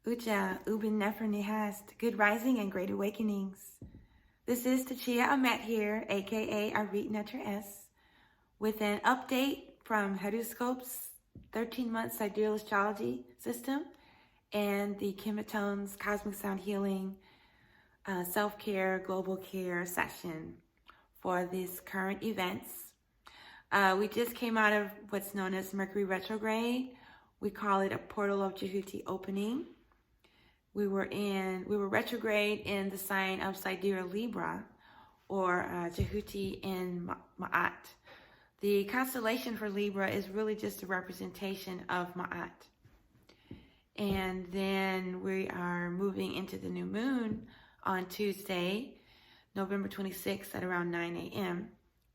Uja, Ubin Nefer Nihast, Good Rising and Great Awakenings. This is Djehuty M Maat here, aka Arit Netter S, with an update from HeruScopes 13-month Sidereal Astrology System and the KemeTones Cosmic Sound Healing Self-Care Global Care session for these current events. We just came out of what's known as Mercury Retrograde. We call it a portal of Djehuty opening. We were retrograde in the sign of Sidereal Libra, or Djehuty M Maat. The constellation for Libra is really just a representation of Maat. And then we are moving into the new moon on Tuesday, November 26th at around 9 a.m.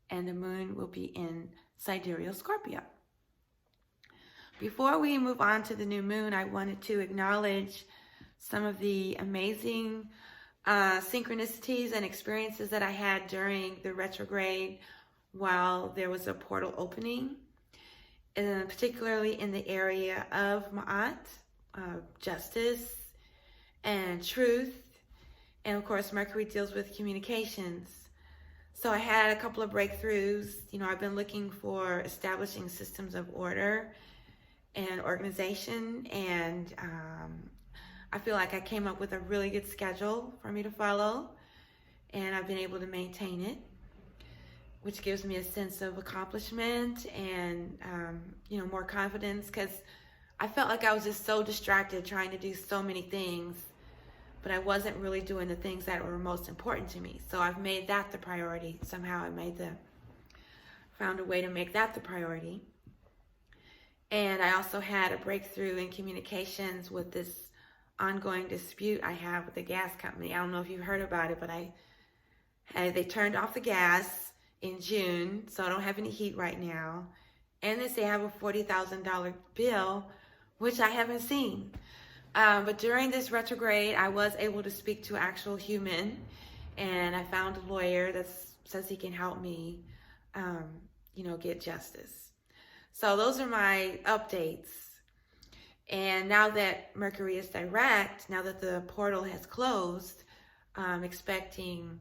And the moon will be in Sidereal Scorpio. Before we move on to the new moon, I wanted to acknowledge some of the amazing synchronicities and experiences that I had during the retrograde while there was a portal opening, particularly in the area of Ma'at, justice and truth. And of course, Mercury deals with communications. So I had a couple of breakthroughs. You know, I've been looking for establishing systems of order and organization, and I feel like I came up with a really good schedule for me to follow, and I've been able to maintain it, which gives me a sense of accomplishment and, you know, more confidence, because I felt like I was just so distracted trying to do so many things, but I wasn't really doing the things that were most important to me. So I've made that the priority. Somehow I found a way to make that the priority. And I also had a breakthrough in communications with this ongoing dispute I have with the gas company. I don't know if you've heard about it, but they turned off the gas in June, so I don't have any heat right now. And they say I have a $40,000 bill, which I haven't seen. But during this retrograde, I was able to speak to an actual human, and I found a lawyer that says he can help me, you know, get justice. So those are my updates. And now that Mercury is direct, now that the portal has closed, I'm expecting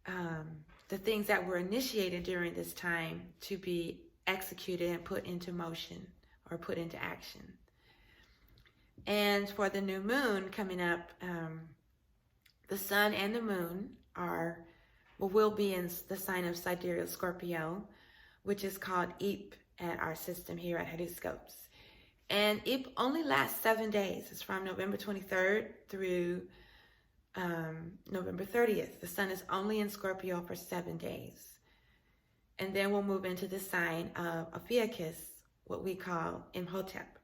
the things that were initiated during this time to be executed and put into motion or put into action. And for the new moon coming up, the sun and the moon will be in the sign of Sidereal Scorpio, which is called Ip at our system here at HeruScopes. And it only lasts 7 days. It's from November 23rd through November 30th. The sun is only in Scorpio for 7 days. And then we'll move into the sign of Ophiuchus, what we call Imhotep.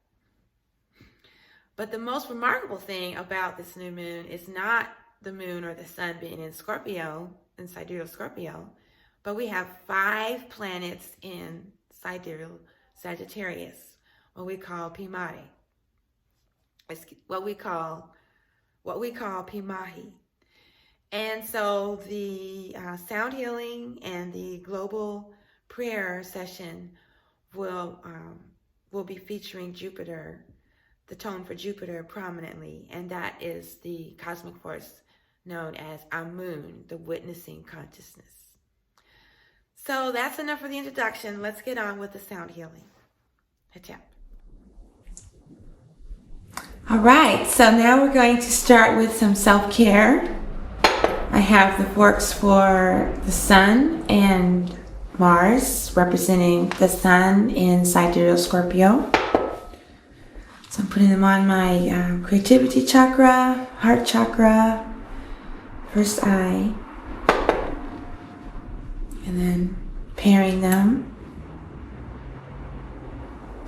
But the most remarkable thing about this new moon is not the moon or the sun being in Scorpio, in Sidereal Scorpio, but we have 5 planets in Sidereal Sagittarius, what we call Pimahi. What we call Pimahi. And so the sound healing and the global prayer session will be featuring Jupiter, the tone for Jupiter, prominently, and that is the cosmic force known as Amun, the witnessing consciousness. So that's enough for the introduction. Let's get on with the sound healing. Hachap. All right, so now we're going to start with some self-care. I have the forks for the sun and Mars, representing the sun in Sidereal Scorpio. So I'm putting them on my creativity chakra, heart chakra, first eye, and then pairing them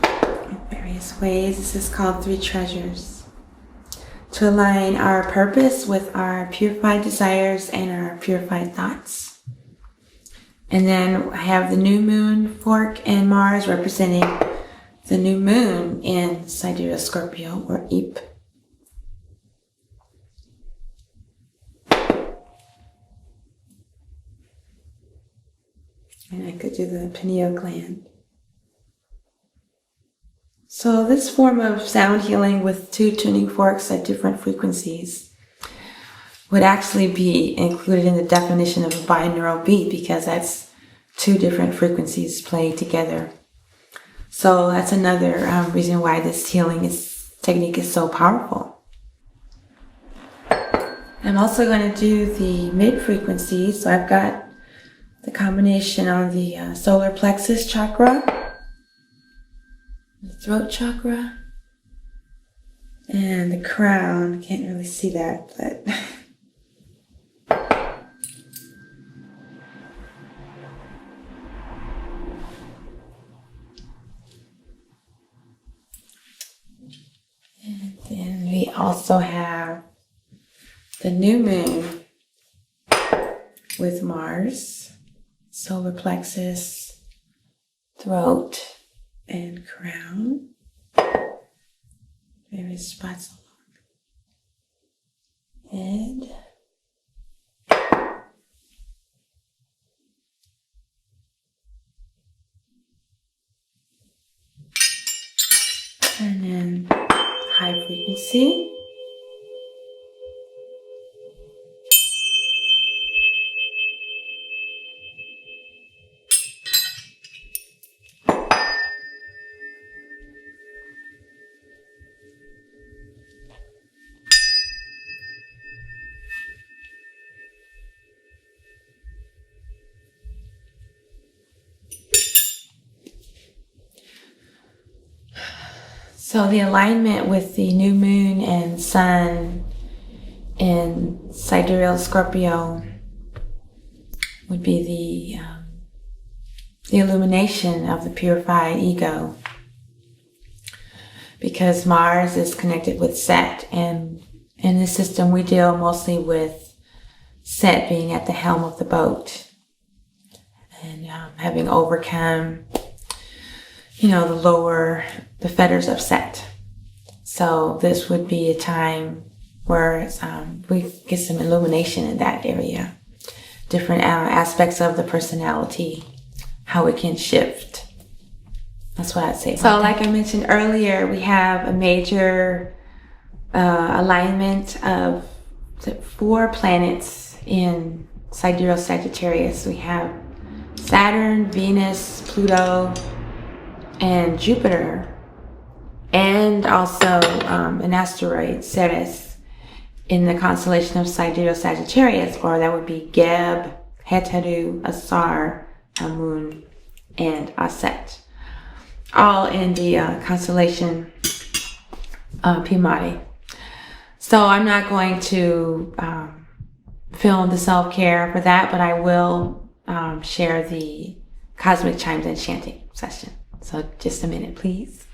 in various ways. This is called 3 treasures, to align our purpose with our purified desires and our purified thoughts. And then I have the new moon fork and Mars, representing the new moon in Sidereal Scorpio, or Ip. And I could do the pineal gland. So this form of sound healing with 2 tuning forks at different frequencies would actually be included in the definition of a binaural beat, because that's 2 different frequencies played together. So that's another reason why this healing technique is so powerful. I'm also going to do the mid frequency. So I've got the combination on the solar plexus chakra, the throat chakra, and the crown. Can't really see that, but and then we also have the new moon with Mars, solar plexus, throat, and crown. Various spots along head. And then high frequency. So the alignment with the new moon and sun in Sidereal Scorpio would be the illumination of the purified ego, because Mars is connected with Set, and in this system we deal mostly with Set being at the helm of the boat and having overcome the fetters of Set. So this would be a time where we get some illumination in that area. Different aspects of the personality, how it can shift. That's what I'd say. So like I mentioned earlier, we have a major alignment of 4 planets in Sidereal Sagittarius. We have Saturn, Venus, Pluto, and Jupiter, and also an asteroid, Ceres, in the constellation of Sidereal Sagittarius, or that would be Geb, Heteru, Asar, Amun, and Aset, all in the constellation Pimari. So I'm not going to film the self-care for that, but I will share the Cosmic Chimes and Chanting session. So just a minute, please.